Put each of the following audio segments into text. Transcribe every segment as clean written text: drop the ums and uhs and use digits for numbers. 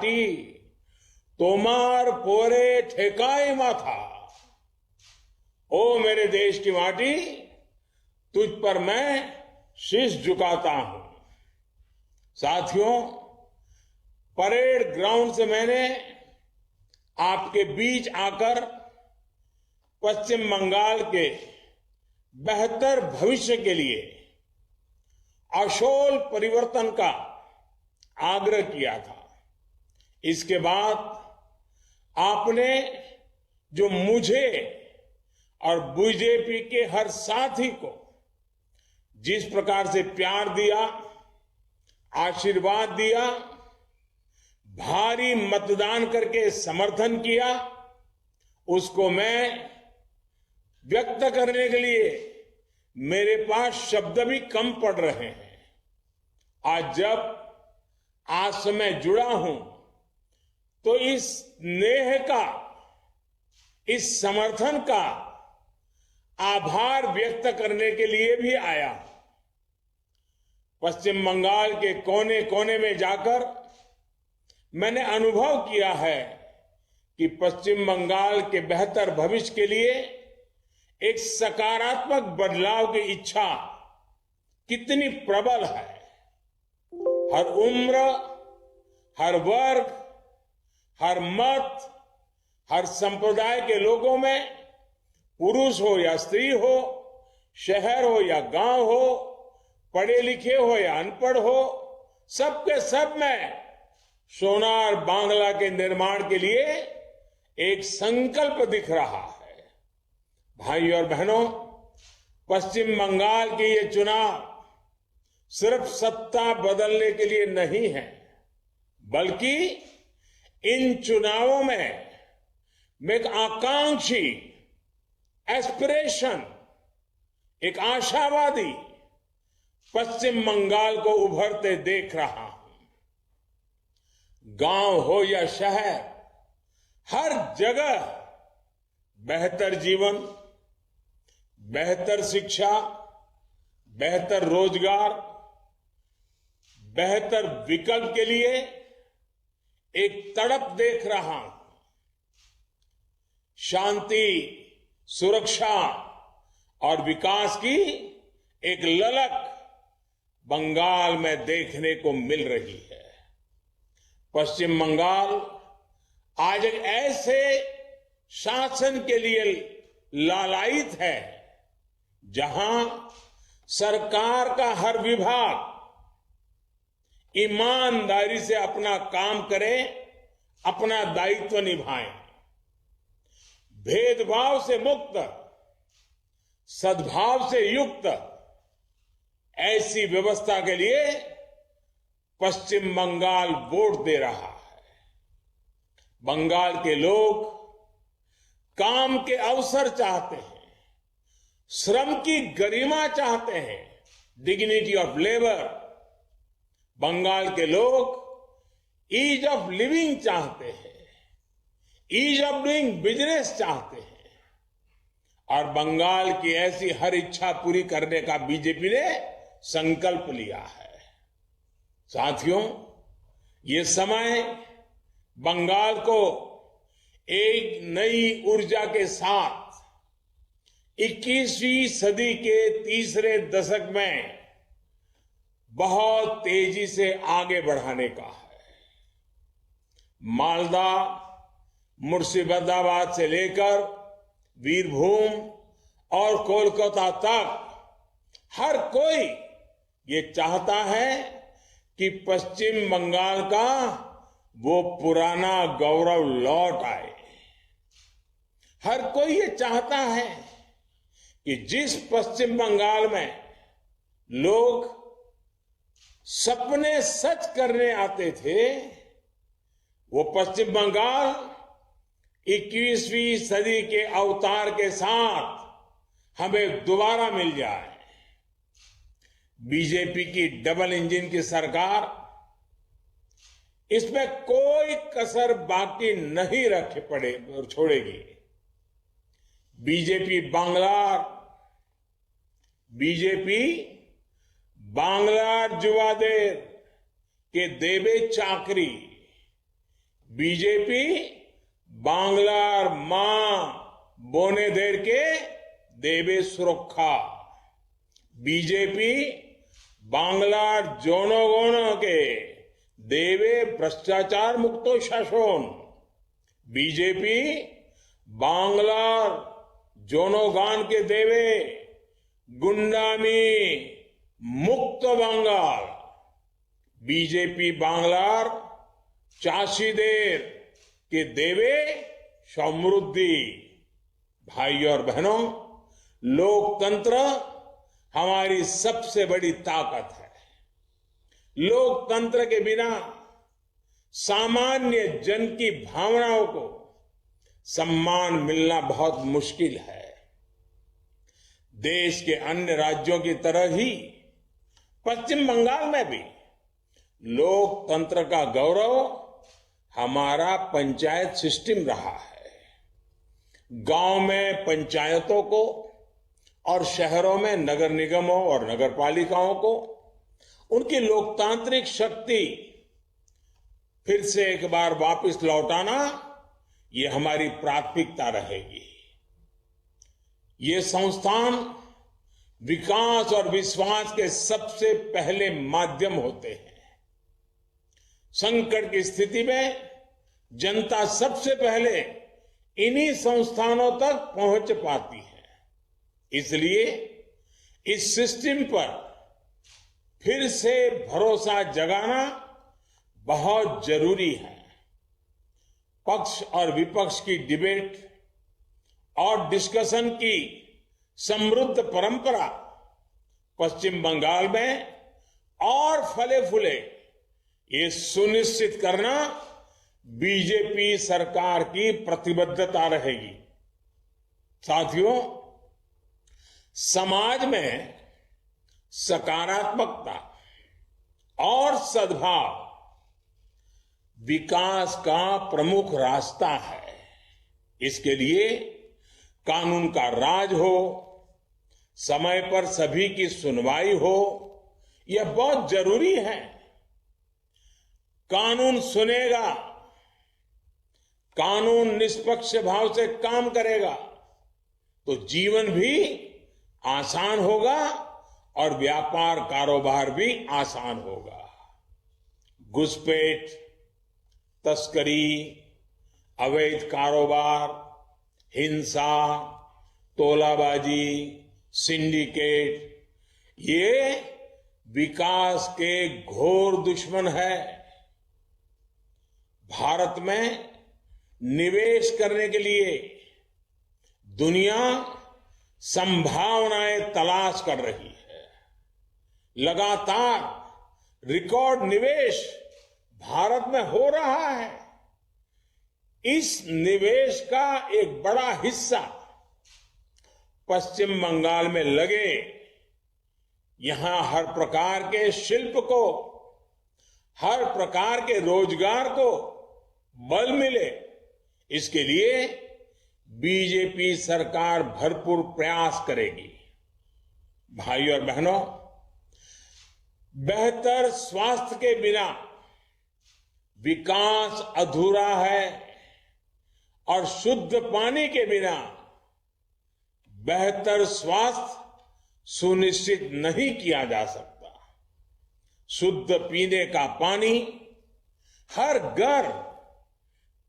माटी तोमार पोरे ठेकाई माथा। ओ मेरे देश की माटी, तुझ पर मैं शीश झुकाता हूं। साथियों, परेड ग्राउंड से मैंने आपके बीच आकर पश्चिम बंगाल के बेहतर भविष्य के लिए आशोल परिवर्तन का आग्रह किया था। इसके बाद आपने जो मुझे और बीजेपी के हर साथी को जिस प्रकार से प्यार दिया, आशीर्वाद दिया, भारी मतदान करके समर्थन किया, उसको मैं व्यक्त करने के लिए मेरे पास शब्द भी कम पड़ रहे हैं। आज से मैं जुड़ा हूं तो इस स्नेह का, इस समर्थन का आभार व्यक्त करने के लिए भी आया। पश्चिम बंगाल के कोने कोने में जाकर मैंने अनुभव किया है कि पश्चिम बंगाल के बेहतर भविष्य के लिए एक सकारात्मक बदलाव की इच्छा कितनी प्रबल है। हर उम्र, हर वर्ग, हर मत, हर संप्रदाय के लोगों में, पुरुष हो या स्त्री हो, शहर हो या गांव हो, पढ़े लिखे हो या अनपढ़ हो, सबके सब में सोनार बांग्ला के निर्माण के लिए एक संकल्प दिख रहा है। भाई और बहनों, पश्चिम बंगाल के ये चुनाव सिर्फ सत्ता बदलने के लिए नहीं है, बल्कि इन चुनावों में एक आकांक्षी, एस्पिरेशन, एक आशावादी पश्चिम बंगाल को उभरते देख रहा हूं। गांव हो या शहर, हर जगह बेहतर जीवन, बेहतर शिक्षा, बेहतर रोजगार, बेहतर विकल्प के लिए एक तड़प देख रहा हूं। शांति, सुरक्षा और विकास की एक ललक बंगाल में देखने को मिल रही है। पश्चिम बंगाल आज एक ऐसे शासन के लिए लालायित है जहां सरकार का हर विभाग ईमानदारी से अपना काम करे, अपना दायित्व निभाए। भेदभाव से मुक्त, सद्भाव से युक्त ऐसी व्यवस्था के लिए पश्चिम बंगाल वोट दे रहा है। बंगाल के लोग काम के अवसर चाहते हैं, श्रम की गरिमा चाहते हैं, डिग्निटी ऑफ लेबर। बंगाल के लोग ईज ऑफ लिविंग चाहते हैं, ईज ऑफ डूइंग बिजनेस चाहते हैं, और बंगाल की ऐसी हर इच्छा पूरी करने का बीजेपी ने संकल्प लिया है। साथियों, ये समय बंगाल को एक नई ऊर्जा के साथ 21वीं सदी के तीसरे दशक में बहुत तेजी से आगे बढ़ाने का है। मालदा, मुर्शिदाबाद से लेकर वीरभूम और कोलकाता तक हर कोई ये चाहता है कि पश्चिम बंगाल का वो पुराना गौरव लौट आए। हर कोई ये चाहता है कि जिस पश्चिम बंगाल में लोग सपने सच करने आते थे, वो पश्चिम बंगाल 21वीं सदी के अवतार के साथ हमें दोबारा मिल जाए। बीजेपी की डबल इंजन की सरकार इसमें कोई कसर बाकी नहीं छोड़ेगी। बीजेपी बांग्लार जुवादेर के देवे चाकरी बीजेपी बांग्लार मां बोने देर के देवे सुरक्षा, बीजेपी बांग्लार जनगण के देवे भ्रष्टाचार मुक्त शासन, बीजेपी बांग्लार जनगण के देवे गुंडामी मुक्त बांग्लार, बीजेपी बांग्लार चाषीदेर के देवे समृद्धि। भाई और बहनों, लोकतंत्र हमारी सबसे बड़ी ताकत है। लोकतंत्र के बिना सामान्य जन की भावनाओं को सम्मान मिलना बहुत मुश्किल है। देश के अन्य राज्यों की तरह ही पश्चिम बंगाल में भी लोकतंत्र का गौरव हमारा पंचायत सिस्टम रहा है। गांव में पंचायतों को और शहरों में नगर निगमों और नगर पालिकाओं को उनकी लोकतांत्रिक शक्ति फिर से एक बार वापस लौटाना, ये हमारी प्राथमिकता रहेगी। ये संस्थान विकास और विश्वास के सबसे पहले माध्यम होते हैं। संकट की स्थिति में जनता सबसे पहले इन्हीं संस्थानों तक पहुंच पाती है। इसलिए इस सिस्टम पर फिर से भरोसा जगाना बहुत जरूरी है। पक्ष और विपक्ष की डिबेट और डिस्कशन की समृद्ध परंपरा पश्चिम बंगाल में और फले फूले, ये सुनिश्चित करना बीजेपी सरकार की प्रतिबद्धता रहेगी। साथियों, समाज में सकारात्मकता और सद्भाव विकास का प्रमुख रास्ता है। इसके लिए कानून का राज हो, समय पर सभी की सुनवाई हो, यह बहुत जरूरी है। कानून सुनेगा, कानून निष्पक्ष भाव से काम करेगा तो जीवन भी आसान होगा और व्यापार कारोबार भी आसान होगा। घुसपैठ, तस्करी, अवैध कारोबार, हिंसा, तोलाबाजी, सिंडिकेट, ये विकास के घोर दुश्मन है। भारत में निवेश करने के लिए दुनिया संभावनाएं तलाश कर रही है। लगातार रिकॉर्ड निवेश भारत में हो रहा है। इस निवेश का एक बड़ा हिस्सा पश्चिम बंगाल में लगे। यहां हर प्रकार के शिल्प को, हर प्रकार के रोजगार को बल मिले, इसके लिए बीजेपी सरकार भरपूर प्रयास करेगी। भाई और बहनों, बेहतर स्वास्थ्य के बिना विकास अधूरा है और शुद्ध पानी के बिना बेहतर स्वास्थ्य सुनिश्चित नहीं किया जा सकता। शुद्ध पीने का पानी हर घर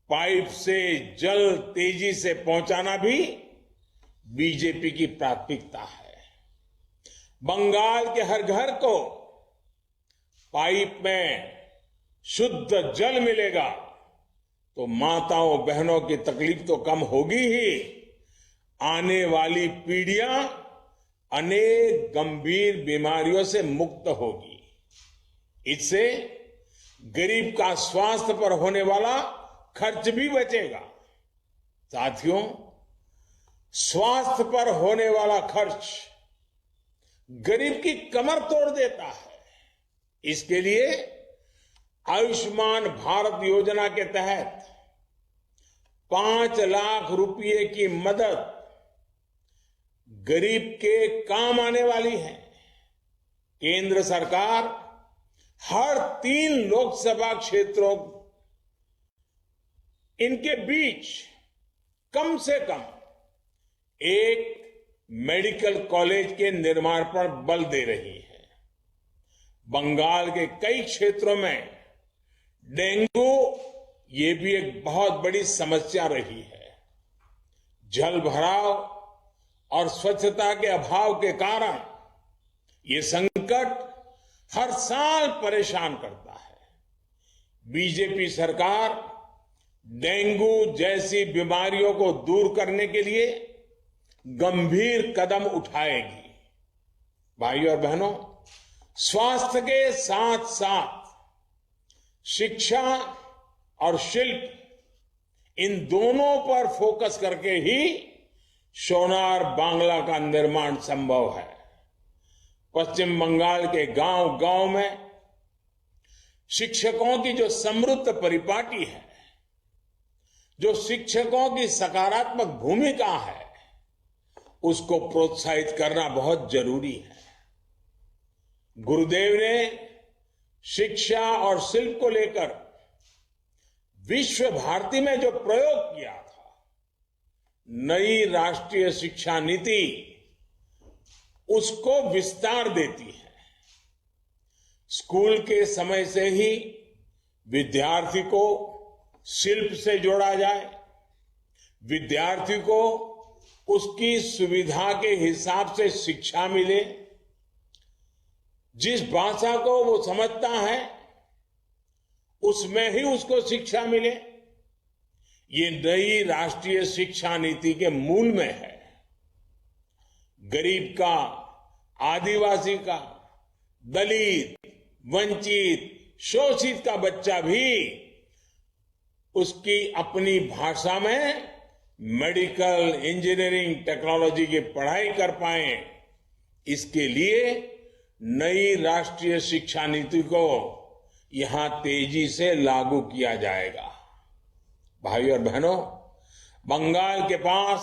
पाइप से जल तेजी से पहुंचाना भी बीजेपी की प्राथमिकता है। बंगाल के हर घर को पाइप में शुद्ध जल मिलेगा तो माताओं बहनों की तकलीफ तो कम होगी ही, आने वाली पीढ़ियां अनेक गंभीर बीमारियों से मुक्त होगी। इससे गरीब का स्वास्थ्य पर होने वाला खर्च भी बचेगा। साथियों, स्वास्थ्य पर होने वाला खर्च गरीब की कमर तोड़ देता है। इसके लिए आयुष्मान भारत योजना के तहत 5 लाख रुपए की मदद गरीब के काम आने वाली है। केंद्र सरकार हर 3 लोकसभा क्षेत्रों इनके बीच कम से कम एक मेडिकल कॉलेज के निर्माण पर बल दे रही है। बंगाल के कई क्षेत्रों में डेंगू ये भी एक बहुत बड़ी समस्या रही है। जल भराव और स्वच्छता के अभाव के कारण ये संकट हर साल परेशान करता है। बीजेपी सरकार डेंगू जैसी बीमारियों को दूर करने के लिए गंभीर कदम उठाएगी। भाइयों और बहनों, स्वास्थ्य के साथ साथ शिक्षा और शिल्प, इन दोनों पर फोकस करके ही सोनार बांग्ला का निर्माण संभव है। पश्चिम बंगाल के गांव गांव में शिक्षकों की जो समृद्ध परिपाटी है, जो शिक्षकों की सकारात्मक भूमिका है, उसको प्रोत्साहित करना बहुत जरूरी है। गुरुदेव ने शिक्षा और शिल्प को लेकर विश्व भारती में जो प्रयोग किया था, नई राष्ट्रीय शिक्षा नीति उसको विस्तार देती है। स्कूल के समय से ही विद्यार्थी को शिल्प से जोड़ा जाए, विद्यार्थी को उसकी सुविधा के हिसाब से शिक्षा मिले, जिस भाषा को वो समझता है उसमें ही उसको शिक्षा मिले, ये नई राष्ट्रीय शिक्षा नीति के मूल में है। गरीब का, आदिवासी का, दलित, वंचित, शोषित का बच्चा भी उसकी अपनी भाषा में मेडिकल, इंजीनियरिंग, टेक्नोलॉजी की पढ़ाई कर पाए, इसके लिए नई राष्ट्रीय शिक्षा नीति को यहां तेजी से लागू किया जाएगा। भाइयों और बहनों, बंगाल के पास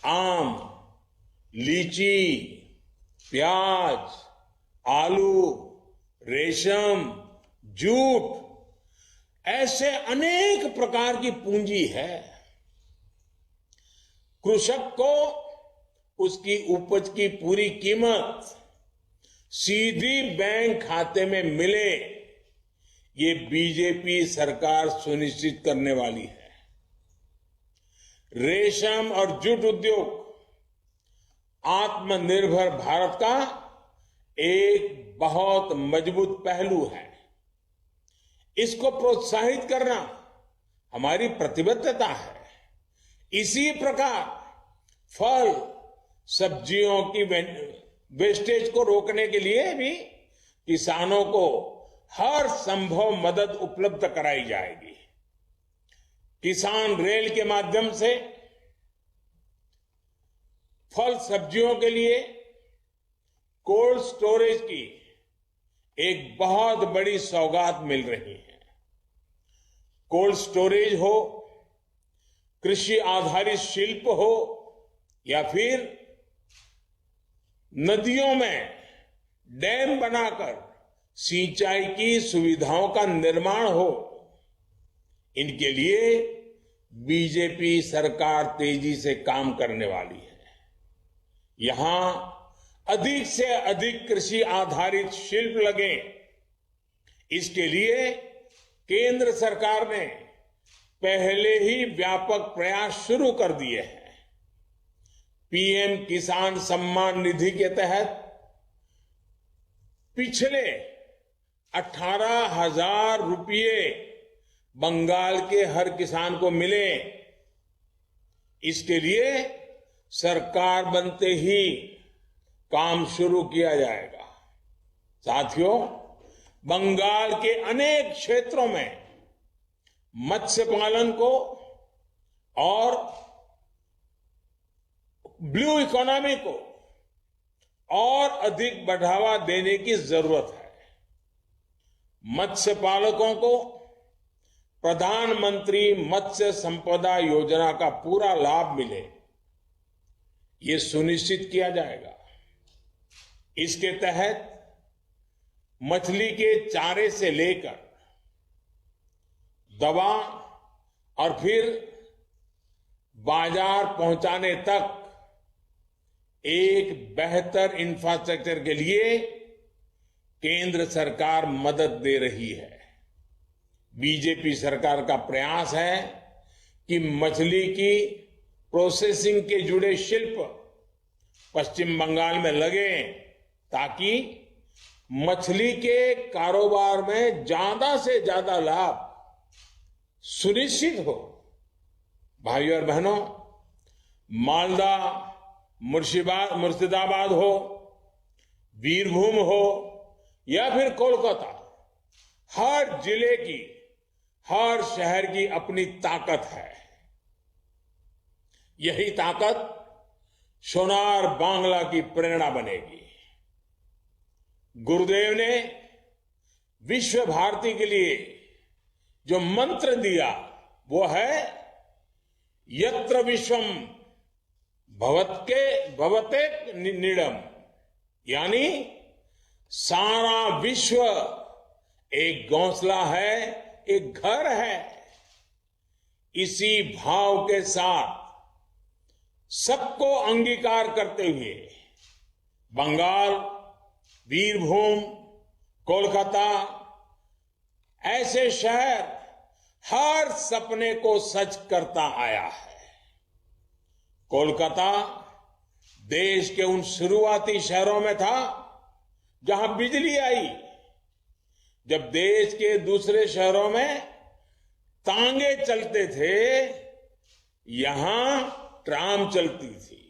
आम, लीची, प्याज, आलू, रेशम, जूट ऐसे अनेक प्रकार की पूंजी है। कृषक को उसकी उपज की पूरी कीमत सीधी बैंक खाते में मिले, ये बीजेपी सरकार सुनिश्चित करने वाली है। रेशम और जूट उद्योग आत्मनिर्भर भारत का एक बहुत मजबूत पहलू है। इसको प्रोत्साहित करना हमारी प्रतिबद्धता है। इसी प्रकार फल, सब्जियों की वेस्टेज को रोकने के लिए भी किसानों को हर संभव मदद उपलब्ध कराई जाएगी। किसान रेल के माध्यम से फल सब्जियों के लिए कोल्ड स्टोरेज की एक बहुत बड़ी सौगात मिल रही है। कोल्ड स्टोरेज हो, कृषि आधारित शिल्प हो, या फिर नदियों में डैम बनाकर सिंचाई की सुविधाओं का निर्माण हो, इनके लिए बीजेपी सरकार तेजी से काम करने वाली है। यहां अधिक से अधिक कृषि आधारित शिल्प लगे, इसके लिए केंद्र सरकार ने पहले ही व्यापक प्रयास शुरू कर दिए हैं। पीएम किसान सम्मान निधि के तहत पिछले 18,000 रुपये बंगाल के हर किसान को मिले। इसके लिए सरकार बनते ही काम शुरू किया जाएगा। साथियों, बंगाल के अनेक क्षेत्रों में मत्स्य पालन को और ब्लू इकोनॉमी को और अधिक बढ़ावा देने की जरूरत है। मत्स्य पालकों को प्रधानमंत्री मत्स्य संपदा योजना का पूरा लाभ मिले, ये सुनिश्चित किया जाएगा। इसके तहत मछली के चारे से लेकर दवा और फिर बाजार पहुंचाने तक एक बेहतर इंफ्रास्ट्रक्चर के लिए केंद्र सरकार मदद दे रही है। बीजेपी सरकार का प्रयास है कि मछली की प्रोसेसिंग के जुड़े शिल्प पश्चिम बंगाल में लगे ताकि मछली के कारोबार में ज्यादा से ज्यादा लाभ सुनिश्चित हो। भाइयों और बहनों, मालदा, मुर्शिदाबाद हो, बीरभूम हो या फिर कोलकाता, हर जिले की, हर शहर की अपनी ताकत है। यही ताकत सोनार बांग्ला की प्रेरणा बनेगी। गुरुदेव ने विश्व भारती के लिए जो मंत्र दिया वो है यत्र विश्वम भवते नीडम, यानी सारा विश्व एक घोंसला है, एक घर है। इसी भाव के साथ सबको अंगीकार करते हुए बंगाल, बीरभूम, कोलकाता ऐसे शहर हर सपने को सच करता आया है। कोलकाता देश के उन शुरुआती शहरों में था जहां बिजली आई, जब देश के दूसरे शहरों में तांगे चलते थे, यहां ट्राम चलती थी।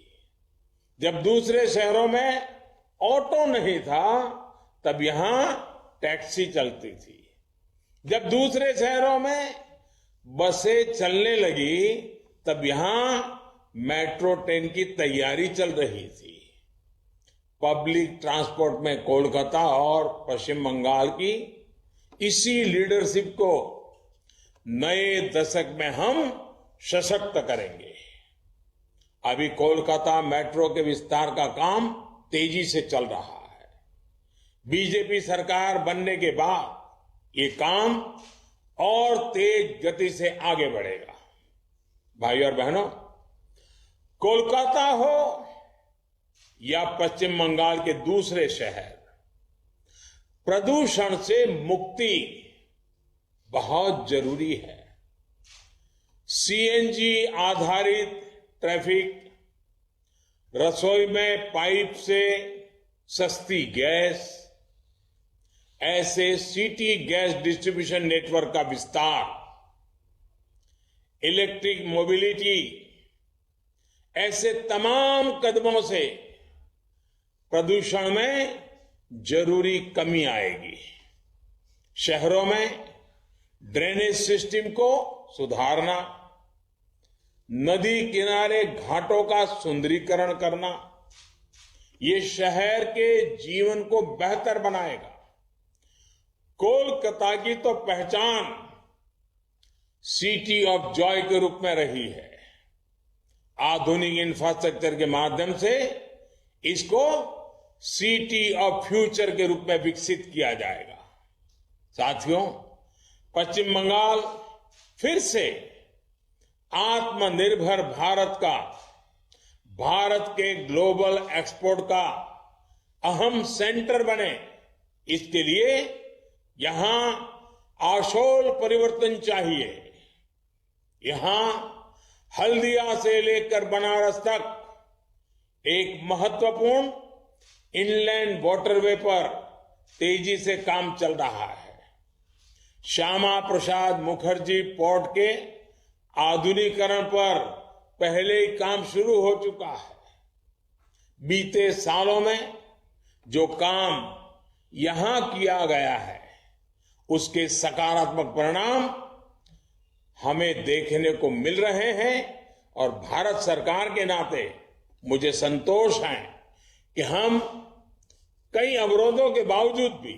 जब दूसरे शहरों में ऑटो नहीं था, तब यहां टैक्सी चलती थी। जब दूसरे शहरों में बसें चलने लगी, तब यहां मेट्रो ट्रेन की तैयारी चल रही थी। पब्लिक ट्रांसपोर्ट में कोलकाता और पश्चिम बंगाल की इसी लीडरशिप को नए दशक में हम सशक्त करेंगे। अभी कोलकाता मेट्रो के विस्तार का काम तेजी से चल रहा है। बीजेपी सरकार बनने के बाद ये काम और तेज गति से आगे बढ़ेगा। भाइयों और बहनों, कोलकाता हो या पश्चिम बंगाल के दूसरे शहर, प्रदूषण से मुक्ति बहुत जरूरी है। सीएनजी आधारित ट्रैफिक, रसोई में पाइप से सस्ती गैस, ऐसे सिटी गैस डिस्ट्रीब्यूशन नेटवर्क का विस्तार, इलेक्ट्रिक मोबिलिटी, ऐसे तमाम कदमों से प्रदूषण में जरूरी कमी आएगी। शहरों में ड्रेनेज सिस्टम को सुधारना, नदी किनारे घाटों का सुंदरीकरण करना, ये शहर के जीवन को बेहतर बनाएगा। कोलकाता की तो पहचान सिटी ऑफ जॉय के रूप में रही है। आधुनिक इंफ्रास्ट्रक्चर के माध्यम से इसको सिटी ऑफ फ्यूचर के रूप में विकसित किया जाएगा। साथियों, पश्चिम बंगाल फिर से आत्मनिर्भर भारत का, भारत के ग्लोबल एक्सपोर्ट का अहम सेंटर बने, इसके लिए यहां आशोल परिवर्तन चाहिए। यहां हल्दिया से लेकर बनारस तक एक महत्वपूर्ण इनलैंड वाटरवे पर तेजी से काम चल रहा है। श्यामा प्रसाद मुखर्जी पोर्ट के आधुनिकीकरण पर पहले ही काम शुरू हो चुका है। बीते सालों में जो काम यहां किया गया है, उसके सकारात्मक परिणाम हमें देखने को मिल रहे हैं और भारत सरकार के नाते मुझे संतोष है कि हम कई अवरोधों के बावजूद भी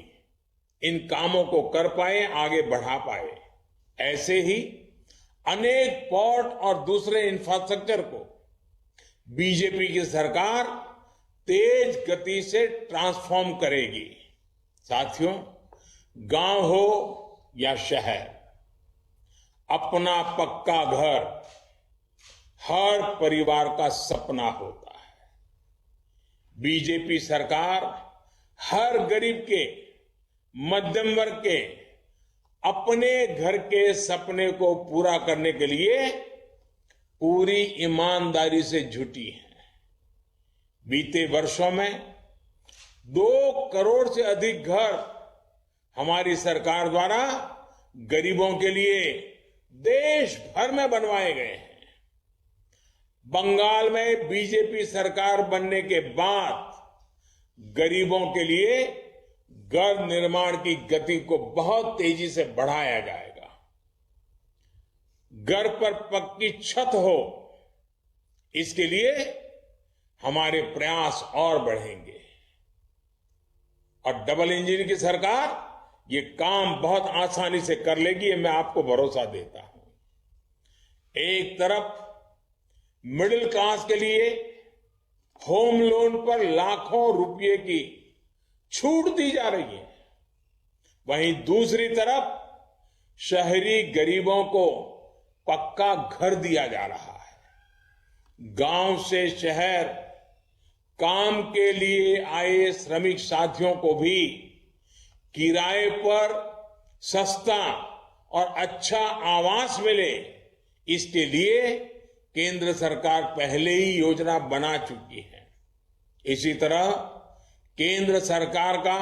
इन कामों को कर पाए, आगे बढ़ा पाए। ऐसे ही अनेक पोर्ट और दूसरे इंफ्रास्ट्रक्चर को बीजेपी की सरकार तेज गति से ट्रांसफॉर्म करेगी। साथियों, गांव हो या शहर, अपना पक्का घर हर परिवार का सपना होता है। बीजेपी सरकार हर गरीब के, मध्यम वर्ग के अपने घर के सपने को पूरा करने के लिए पूरी ईमानदारी से जुटी है। बीते वर्षों में 2 करोड़ से अधिक घर हमारी सरकार द्वारा गरीबों के लिए देश भर में बनवाए गए हैं। बंगाल में बीजेपी सरकार बनने के बाद गरीबों के लिए घर निर्माण की गति को बहुत तेजी से बढ़ाया जाएगा। घर पर पक्की छत हो, इसके लिए हमारे प्रयास और बढ़ेंगे। और डबल इंजन की सरकार ये काम बहुत आसानी से कर लेगी, ये मैं आपको भरोसा देता हूं। एक तरफ मिडिल क्लास के लिए होम लोन पर लाखों रुपए की छूट दी जा रही है, वहीं दूसरी तरफ शहरी गरीबों को पक्का घर दिया जा रहा है। गांव से शहर काम के लिए आए श्रमिक साथियों को भी किराए पर सस्ता और अच्छा आवास मिले, इसके लिए केंद्र सरकार पहले ही योजना बना चुकी है। इसी तरह केंद्र सरकार का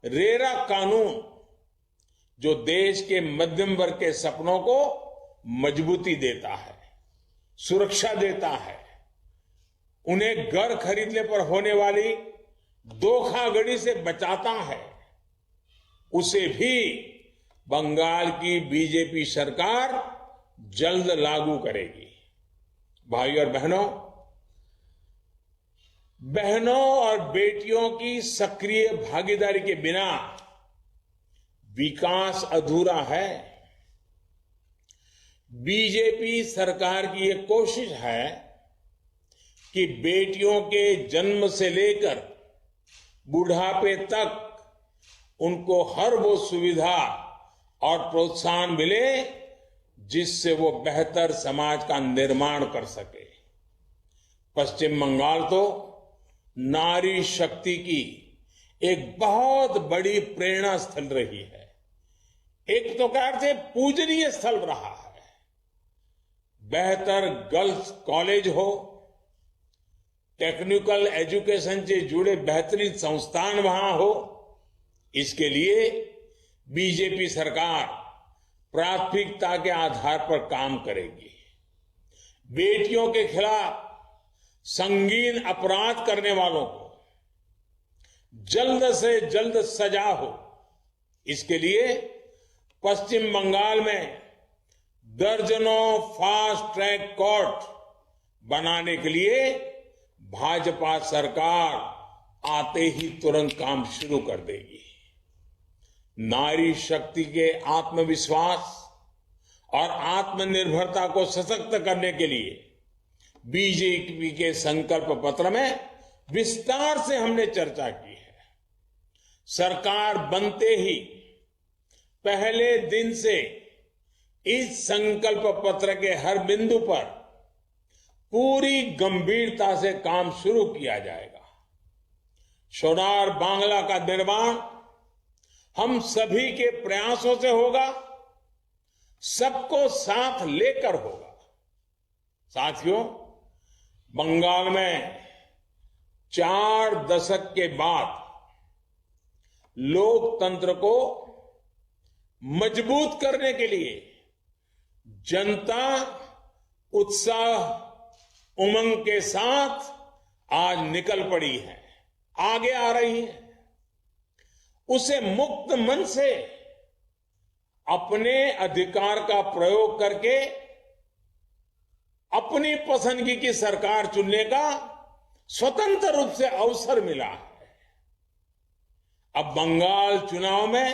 रेरा कानून, जो देश के मध्यम वर्ग के सपनों को मजबूती देता है, सुरक्षा देता है, उन्हें घर खरीदने पर होने वाली धोखाधड़ी से बचाता है, उसे भी बंगाल की बीजेपी सरकार जल्द लागू करेगी। भाइयों और बहनों और बेटियों की सक्रिय भागीदारी के बिना विकास अधूरा है। बीजेपी सरकार की यह कोशिश है कि बेटियों के जन्म से लेकर बुढ़ापे तक उनको हर वो सुविधा और प्रोत्साहन मिले जिससे वो बेहतर समाज का निर्माण कर सके। पश्चिम बंगाल तो नारी शक्ति की एक बहुत बड़ी प्रेरणा स्थल रही है, एक प्रकार से पूजनीय स्थल रहा है। बेहतर गर्ल्स कॉलेज हो, टेक्निकल एजुकेशन से जुड़े बेहतरीन संस्थान वहां हो, इसके लिए बीजेपी सरकार प्राथमिकता के आधार पर काम करेगी। बेटियों के खिलाफ संगीन अपराध करने वालों को जल्द से जल्द सजा हो, इसके लिए पश्चिम बंगाल में दर्जनों फास्ट ट्रैक कोर्ट बनाने के लिए भाजपा सरकार आते ही तुरंत काम शुरू कर देगी। नारी शक्ति के आत्मविश्वास और आत्मनिर्भरता को सशक्त करने के लिए बीजेपी के संकल्प पत्र में विस्तार से हमने चर्चा की है। सरकार बनते ही पहले दिन से इस संकल्प पत्र के हर बिंदु पर पूरी गंभीरता से काम शुरू किया जाएगा। सोनार बांग्ला का निर्माण हम सभी के प्रयासों से होगा, सबको साथ लेकर होगा। साथियों, बंगाल में 4 दशक के बाद लोकतंत्र को मजबूत करने के लिए जनता उत्साह उमंग के साथ आज निकल पड़ी है, आगे आ रही है। उसे मुक्त मन से अपने अधिकार का प्रयोग करके अपनी पसंदगी की सरकार चुनने का स्वतंत्र रूप से अवसर मिला है। अब बंगाल चुनाव में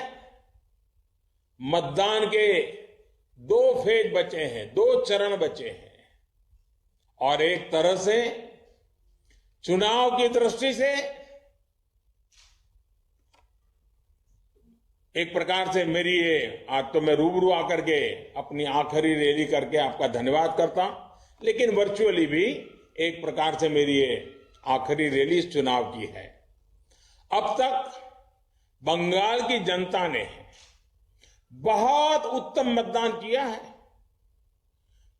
मतदान के 2 फेज बचे हैं, 2 चरण बचे हैं, और एक तरह से चुनाव की दृष्टि से एक प्रकार से मेरी ये आज तो मैं रूबरू आकर के अपनी आखिरी रैली करके आपका धन्यवाद करता, लेकिन वर्चुअली भी एक प्रकार से मेरी ये आखिरी रैली इस चुनाव की है। अब तक बंगाल की जनता ने बहुत उत्तम मतदान किया है।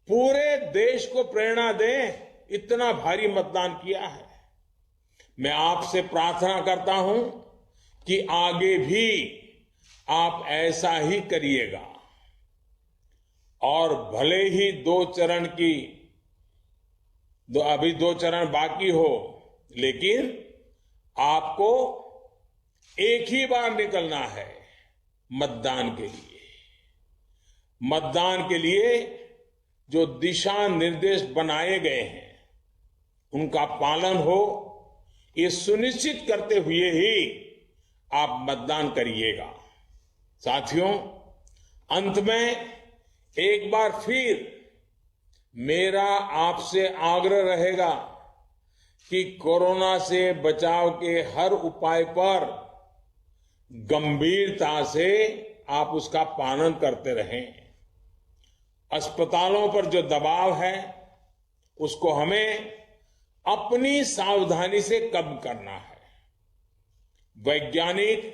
पूरे देश को प्रेरणा दे इतना भारी मतदान किया है। मैं आपसे प्रार्थना करता हूं कि आगे भी आप ऐसा ही करिएगा और भले ही अभी दो चरण बाकी हो, लेकिन आपको एक ही बार निकलना है मतदान के लिए। मतदान के लिए जो दिशा निर्देश बनाए गए हैं उनका पालन हो, ये सुनिश्चित करते हुए ही आप मतदान करिएगा। साथियों, अंत में एक बार फिर मेरा आपसे आग्रह रहेगा कि कोरोना से बचाव के हर उपाय पर गंभीरता से आप उसका पालन करते रहें। अस्पतालों पर जो दबाव है उसको हमें अपनी सावधानी से कम करना है। वैज्ञानिक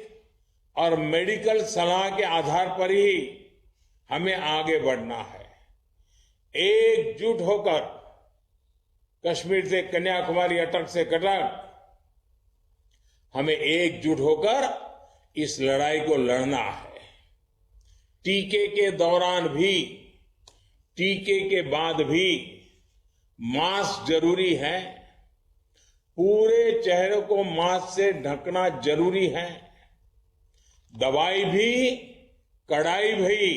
और मेडिकल सलाह के आधार पर ही हमें आगे बढ़ना है। एकजुट होकर कश्मीर से कन्याकुमारी, अटक से कटक, हमें एकजुट होकर इस लड़ाई को लड़ना है। टीके के दौरान भी, टीके के बाद भी मास्क जरूरी है। पूरे चेहरे को मास्क से ढकना जरूरी है। दवाई भी, कड़ाई भी,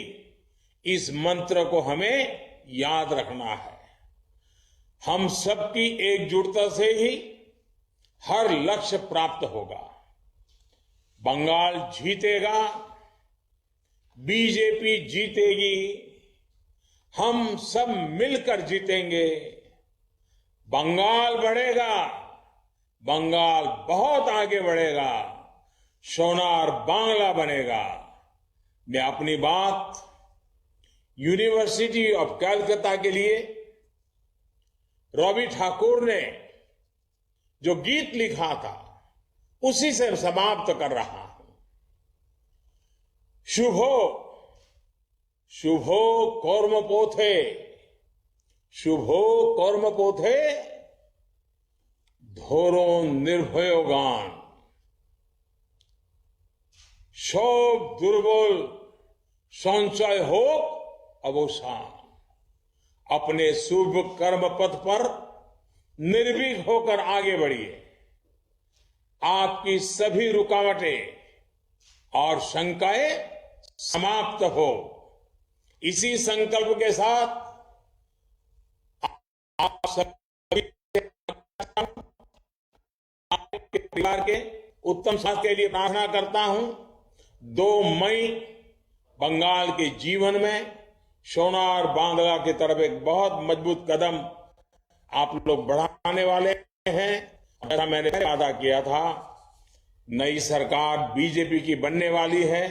इस मंत्र को हमें याद रखना है। हम सबकी एकजुटता से ही हर लक्ष्य प्राप्त होगा। बंगाल जीतेगा, बीजेपी जीतेगी, हम सब मिलकर जीतेंगे। बंगाल बढ़ेगा, बंगाल बहुत आगे बढ़ेगा, सोनार बांग्ला बनेगा। मैं अपनी बात यूनिवर्सिटी ऑफ कलकत्ता के लिए रवि ठाकुर ने जो गीत लिखा था उसी से समाप्त कर रहा हूं। शुभो शुभो कर्मपोथे, शुभो कर्मपोथे, ধরো নির্ভয় গান। সব দুর্বল संचय हो अवसान। अपने शुभ कर्म पथ पर निर्भीक होकर आगे बढ़िए। आपकी सभी रुकावटें और शंकाएं समाप्त हो। इसी संकल्प के साथ आप सभी आपके परिवार के उत्तम स्वास्थ्य के लिए प्रार्थना करता हूं। 2 मई बंगाल के जीवन में सोनार बांग्ला की तरफ एक बहुत मजबूत कदम आप लोग बढ़ाने वाले हैं। ऐसा मैंने वादा किया था। नई सरकार बीजेपी की बनने वाली है।